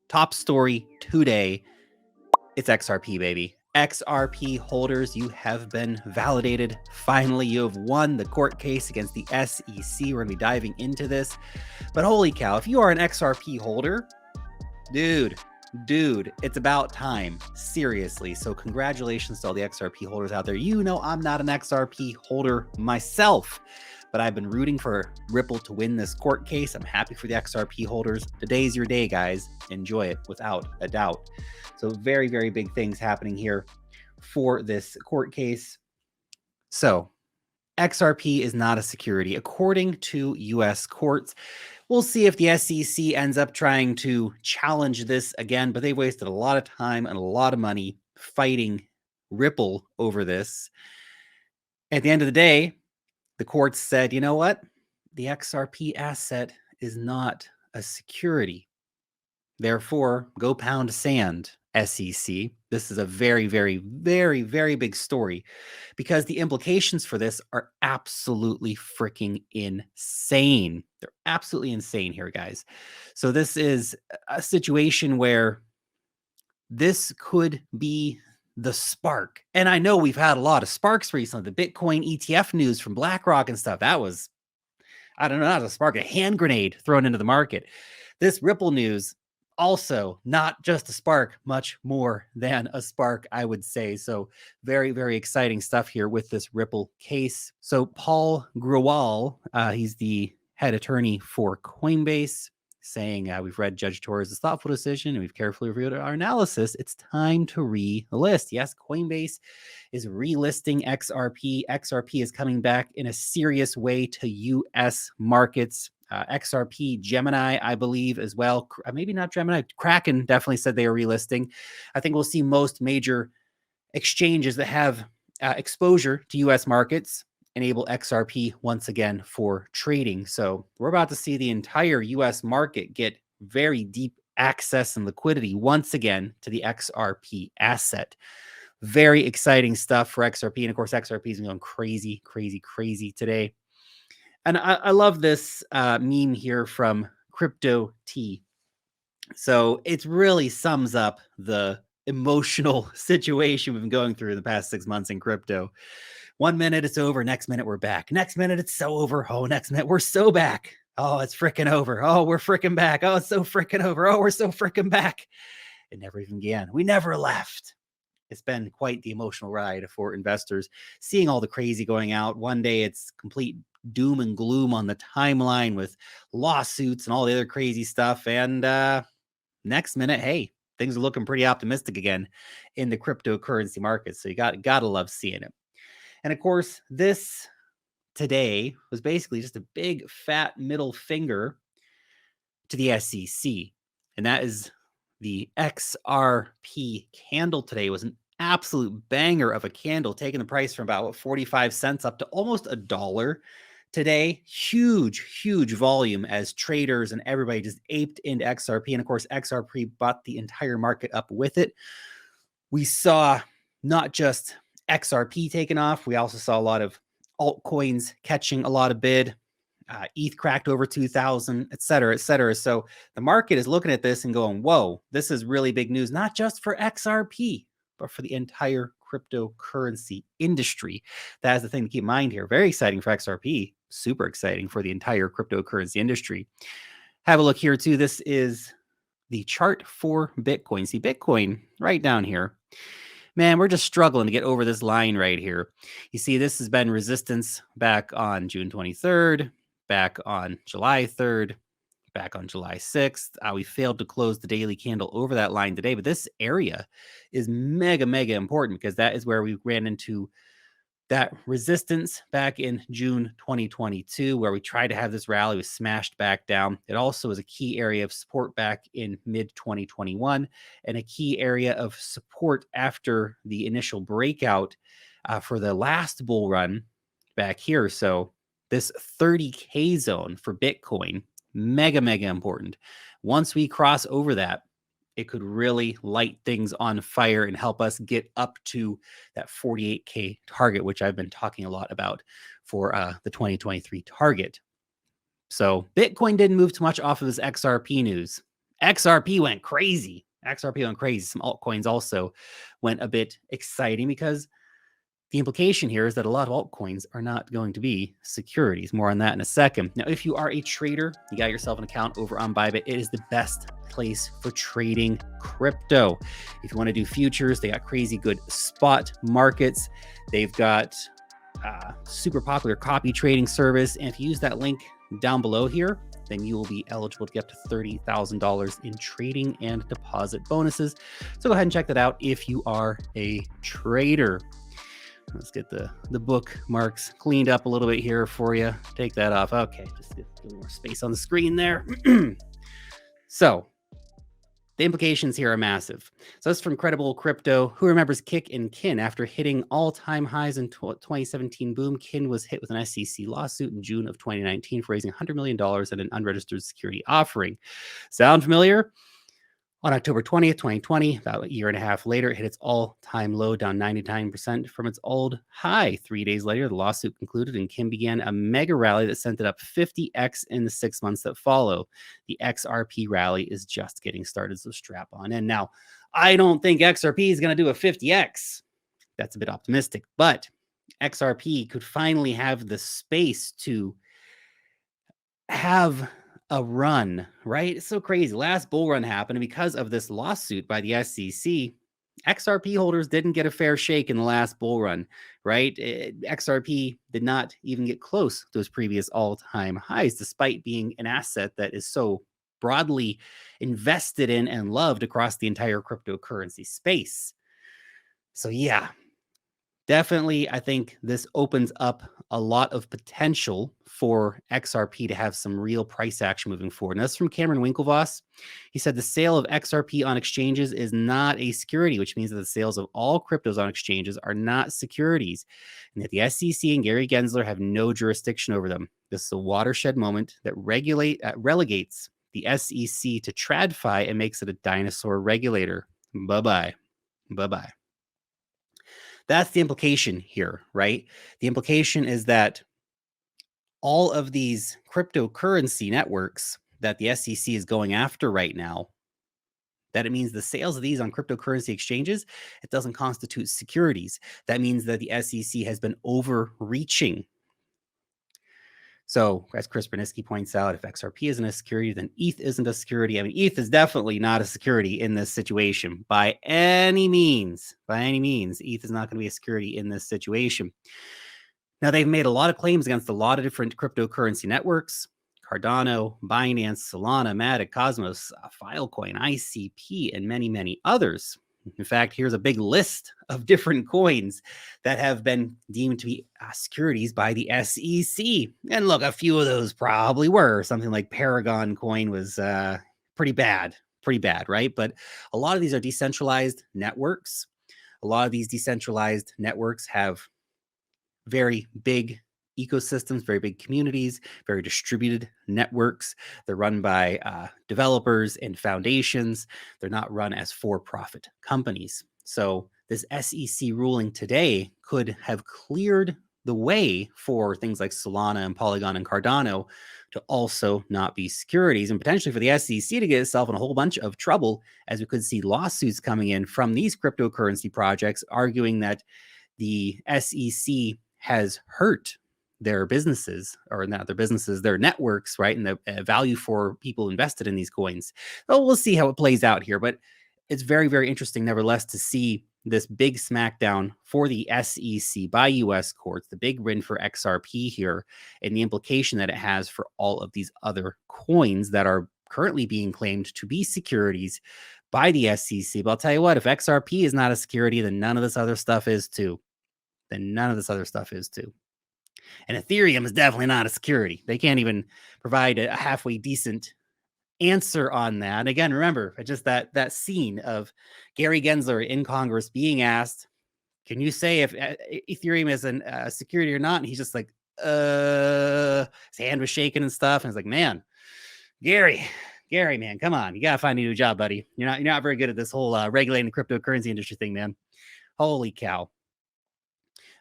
Top story today, it's XRP, baby. XRP holders, you have been validated. Finally, you have won the court case against the SEC. We're going to be diving into this. But holy cow, if you are an XRP holder, dude, it's about time. Seriously. So congratulations to all the XRP holders out there. You know I'm not an XRP holder myself, but I've been rooting for Ripple to win this court case. I'm happy for the XRP holders. Today's your day, guys. Enjoy it without a doubt. So very, very big things happening here for this court case. So XRP is not a security, according to U.S. courts. We'll see if the SEC ends up trying to challenge this again, but they wasted a lot of time and a lot of money fighting Ripple over this. At the end of the day, the courts said, you know what? The XRP asset is not a security. Therefore, go pound sand, SEC. This is a very, very, very, very big story because the implications for this are absolutely freaking insane. They're absolutely insane here, guys. So this is a situation where this could be the spark. And I know we've had a lot of sparks recently. The Bitcoin ETF news from BlackRock and stuff, that was, I don't know, not a spark, a hand grenade thrown into the market. This Ripple news, also not just a spark, much more than a spark, I would say. So very, very exciting stuff here with this Ripple case. So Paul Grewal, he's the head attorney for Coinbase, saying we've read Judge Torres' thoughtful decision and we've carefully reviewed our analysis. It's time to relist. Yes, Coinbase is relisting XRP. XRP is coming back in a serious way to U.S. markets. XRP, Gemini, I believe as well. Maybe not Gemini. Kraken definitely said they are relisting. I think we'll see most major exchanges that have exposure to U.S. markets enable XRP once again for trading. So we're about to see the entire U.S. market get very deep access and liquidity once again to the XRP asset. Very exciting stuff for XRP. And of course, XRP is going crazy, crazy, crazy today. And I love this meme here from Crypto T. So it really sums up the emotional situation we've been going through in the past 6 months in crypto. 1 minute it's over, next minute we're back. Next minute it's so over. Oh, next minute we're so back. Oh, it's freaking over. Oh, we're freaking back. Oh, it's so freaking over. Oh, we're so freaking back. It never even began. We never left. It's been quite the emotional ride for investors, seeing all the crazy going out. One day it's complete doom and gloom on the timeline with lawsuits and all the other crazy stuff. And next minute, hey, things are looking pretty optimistic again in the cryptocurrency market. So you gotta love seeing it. And of course, this today was basically just a big fat middle finger to the SEC. And that is the XRP candle today was an absolute banger of a candle, taking the price from about 45 cents up to almost $1 today. Huge, huge volume as traders and everybody just aped into XRP. And of course, XRP bought the entire market up with it. We saw not just XRP taking off, we also saw a lot of altcoins catching a lot of bid. ETH cracked over 2,000, et cetera, et cetera. So the market is looking at this and going, whoa, this is really big news, not just for XRP, but for the entire cryptocurrency industry. That is the thing to keep in mind here. Very exciting for XRP, super exciting for the entire cryptocurrency industry. Have a look here too. This is the chart for Bitcoin. See Bitcoin right down here. Man, we're just struggling to get over this line right here. You see, this has been resistance back on June 23rd, back on July 3rd, back on July 6th. We failed to close the daily candle over that line today, but this area is mega, mega important because that is where we ran into that resistance back in June 2022, where we tried to have this rally, was smashed back down. It also is a key area of support back in mid 2021 and a key area of support after the initial breakout for the last bull run back here. So this 30K zone for Bitcoin, mega, mega important. Once we cross over that, it could really light things on fire and help us get up to that 48K target, which I've been talking a lot about for the 2023 target. So Bitcoin didn't move too much off of this XRP news. XRP went crazy. XRP went crazy. Some altcoins also went a bit exciting because the implication here is that a lot of altcoins are not going to be securities. More on that in a second. Now, if you are a trader, you got yourself an account over on BYBIT. It is the best place for trading crypto. If you want to do futures, they got crazy good spot markets. They've got super popular copy trading service. And if you use that link down below here, then you will be eligible to get up to $30,000 in trading and deposit bonuses. So go ahead and check that out if you are a trader. Let's get the bookmarks cleaned up a little bit here for you. Take that off. Okay, just get a little more space on the screen there. So the implications here are massive. So that's from Credible Crypto. Who remembers Kick and Kin? After hitting all-time highs in 2017 boom, Kin was hit with an SEC lawsuit in June of 2019 for raising $100 million at an unregistered security offering. Sound familiar? On October 20th, 2020, about a year and a half later, it hit its all-time low, down 99% from its old high. 3 days later, the lawsuit concluded and Kim began a mega rally that sent it up 50x in the 6 months that follow. The XRP rally is just getting started, so strap on in. Now, I don't think XRP is going to do a 50x. That's a bit optimistic, but XRP could finally have the space to have a run, right? It's so crazy. Last bull run happened, and because of this lawsuit by the SEC, XRP holders didn't get a fair shake in the last bull run, right? XRP did not even get close to its previous all-time highs, despite being an asset that is so broadly invested in and loved across the entire cryptocurrency space. So yeah, definitely, I think this opens up a lot of potential for XRP to have some real price action moving forward. And that's from Cameron Winklevoss. He said the sale of XRP on exchanges is not a security, which means that the sales of all cryptos on exchanges are not securities, and that the SEC and Gary Gensler have no jurisdiction over them. This is a watershed moment that relegates the SEC to TradFi and makes it a dinosaur regulator. Bye-bye. Bye-bye. That's the implication here, right? The implication is that all of these cryptocurrency networks that the SEC is going after right now, that it means the sales of these on cryptocurrency exchanges, it doesn't constitute securities. That means that the SEC has been overreaching. So, as Chris Berniski points out, if XRP isn't a security, then ETH isn't a security. I mean, ETH is definitely not a security in this situation by any means. By any means, ETH is not going to be a security in this situation. Now, they've made a lot of claims against a lot of different cryptocurrency networks: Cardano, Binance, Solana, Matic, Cosmos, Filecoin, ICP, and many, many others. In fact, here's a big list of different coins that have been deemed to be securities by the SEC. And look, a few of those probably were. Something like Paragon coin was pretty bad, right? But a lot of these are decentralized networks. A lot of these decentralized networks have very big ecosystems, very big communities, very distributed networks. They're run by developers and foundations. They're not run as for-profit companies. So this SEC ruling today could have cleared the way for things like Solana and Polygon and Cardano to also not be securities, and potentially for the SEC to get itself in a whole bunch of trouble, as we could see lawsuits coming in from these cryptocurrency projects arguing that the SEC has hurt their businesses, or not their businesses, their networks, right? And the value for people invested in these coins. So we'll see how it plays out here, but it's very, very interesting, nevertheless, to see this big smackdown for the SEC by US courts, the big win for XRP here, and the implication that it has for all of these other coins that are currently being claimed to be securities by the SEC. But I'll tell you what, if XRP is not a security, then none of this other stuff is too. And Ethereum is definitely not a security. They can't even provide a halfway decent answer on that. And again, remember just that scene of Gary Gensler in Congress being asked, can you say if Ethereum is a security or not? And he's just like, his hand was shaking and stuff. And it's like, man, Gary, man, come on. You got to find a new job, buddy. You're not very good at this whole regulating the cryptocurrency industry thing, man. Holy cow.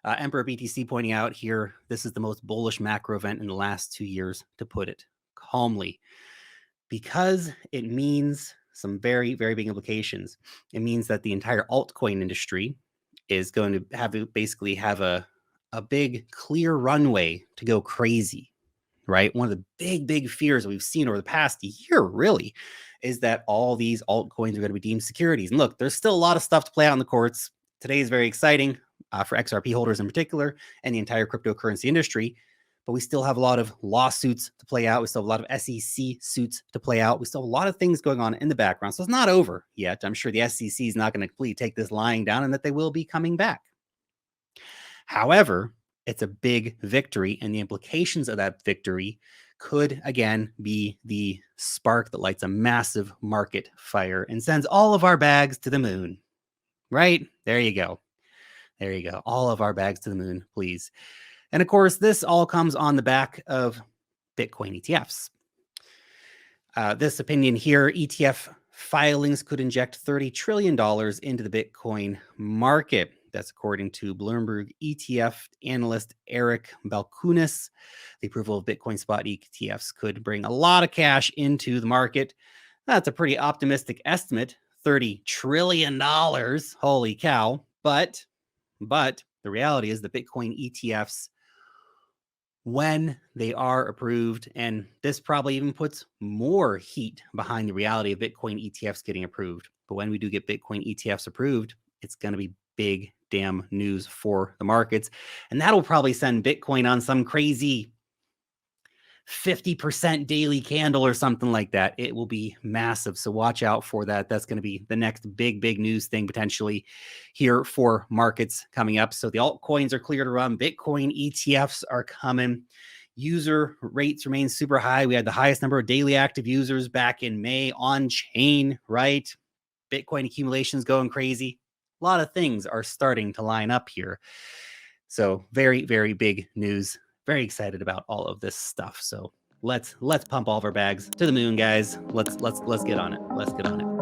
Emperor BTC pointing out here, this is the most bullish macro event in the last 2 years, to put it calmly. because it means some very, very big implications. It means that the entire altcoin industry is going to basically have a big clear runway to go crazy, right? One of the big fears that we've seen over the past year really is that all these altcoins are going to be deemed securities. And look, there's still a lot of stuff to play out in the courts. Today is very exciting for XRP holders in particular and the entire cryptocurrency industry. But we still have a lot of lawsuits to play out. We still have a lot of SEC suits to play out. We still have a lot of things going on in the background. So it's not over yet. I'm sure the SEC is not going to completely take this lying down and that they will be coming back. However, it's a big victory, and the implications of that victory could, again, be the spark that lights a massive market fire and sends all of our bags to the moon, right? There you go. There you go. All of our bags to the moon, please. And of course, this all comes on the back of Bitcoin ETFs. This opinion here, ETF filings could inject $30 trillion into the Bitcoin market. That's according to Bloomberg ETF analyst Eric Balkunis. The approval of Bitcoin spot ETFs could bring a lot of cash into the market. That's a pretty optimistic estimate, $30 trillion. Holy cow. But the reality is the Bitcoin ETFs, when they are approved, and this probably even puts more heat behind the reality of Bitcoin ETFs getting approved. But when we do get Bitcoin ETFs approved, it's going to be big damn news for the markets. And that'll probably send Bitcoin on some crazy 50% daily candle or something like that. It will be massive. So watch out for that. That's going to be the next big news thing potentially here for markets coming up. So the altcoins are clear to run. Bitcoin ETFs are coming. User rates remain super high. We had the highest number of daily active users back in May on chain, right? Bitcoin accumulations going crazy. A lot of things are starting to line up here. So very big news. Very excited about all of this stuff. So let's pump all of our bags to the moon, guys. Let's get on it. Let's get on it.